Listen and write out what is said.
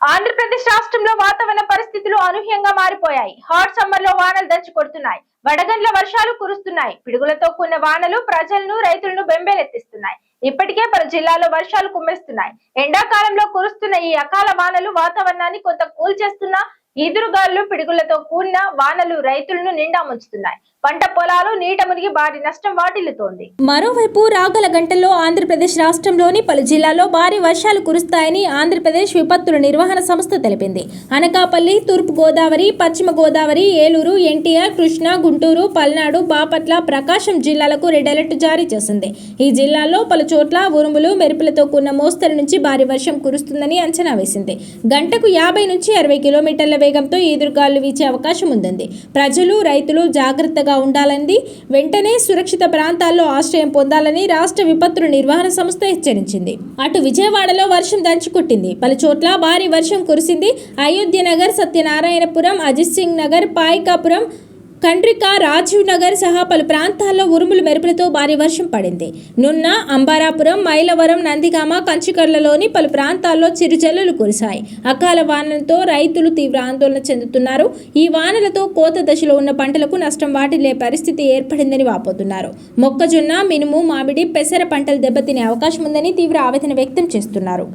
ఆంధ్రప్రదేశ్ రాష్ట్రంలో వాతావరణ పరిస్థితులు అనూహ్యంగా మారిపోయాయి. హాట్ సమ్మర్ లో వానలు దంచి కొడుతున్నాయి. వడగండ్ల వర్షాలు కురుస్తున్నాయి. పిడుగులతో కూడిన వానలు ప్రజలను, రైతులను బెంబేలెత్తిస్తున్నాయి. ఇప్పటికే పలు జిల్లాల్లో వర్షాలు కుమ్మేస్తున్నాయి. ఎండాకాలంలో కురుస్తున్న ఈ అకాల వానలు వాతావరణాన్ని కొంత కూల్చేస్తున్నా ఈదురుగాలు, పిడుగులతో కూడిన వానలు రైతులను నిండా ముంచుతున్నాయి. పంట పొలాలు నీట మునిగి భారీ నష్టం వాటిల్లుతోంది. మరోవైపు రాగల గంటల్లో ఆంధ్రప్రదేశ్ రాష్ట్రంలోని పలు జిల్లాల్లో భారీ వర్షాలు కురుస్తాయని ఆంధ్రప్రదేశ్ విపత్తుల నిర్వహణ సంస్థ తెలిపింది. అనకాపల్లి, తూర్పు గోదావరి, పశ్చిమ గోదావరి, ఏలూరు, ఎన్టీఆర్, కృష్ణా, గుంటూరు, పల్నాడు, బాపట్ల, ప్రకాశం జిల్లాలకు రెడ్ అలర్ట్ జారీ చేసింది. ఈ జిల్లాల్లో పలు చోట్ల ఉరుములు, మెరుపులతో కూడిన మోస్తరు నుంచి భారీ వర్షం కురుస్తుందని అంచనా వేసింది. గంటకు 50 నుంచి 60 కిలోమీటర్ల వేగంతో ఈదురుగాలు వీచే అవకాశం ఉంది. ప్రజలు, రైతులు జాగ్రత్తగా ఉండాలని, వెంటనే సురక్షిత ప్రాంతాల్లో ఆశ్రయం పొందాలని రాష్ట్ర విపత్తుల నిర్వహణ సంస్థ హెచ్చరించింది. అటు విజయవాడలో వర్షం దంచుకొట్టింది. పలు చోట్ల భారీ వర్షం కురిసింది. అయోధ్య నగర్, సత్యనారాయణపురం, అజిత్ సింగ్ నగర్, పాయకాపురం, కండ్రిక, రాజీవ్ నగర్ సహా పలు ప్రాంతాల్లో ఉరుములు, మెరుపులతో భారీ వర్షం పడింది. నున్న, అంబారాపురం, మైలవరం, నందిగామ, కంచికర్లలోని పలు ప్రాంతాల్లో చిరుజల్లులు కురిశాయి. అకాల వానలతో రైతులు తీవ్ర ఆందోళన చెందుతున్నారు. ఈ వానలతో కోత దశలో ఉన్న పంటలకు నష్టం వాటిల్లే పరిస్థితి ఏర్పడిందని వాపోతున్నారు. మొక్కజొన్న, మినుము, మామిడి, పెసర పంటలు దెబ్బతినే అవకాశం ఉందని తీవ్ర ఆవేదన వ్యక్తం చేస్తున్నారు.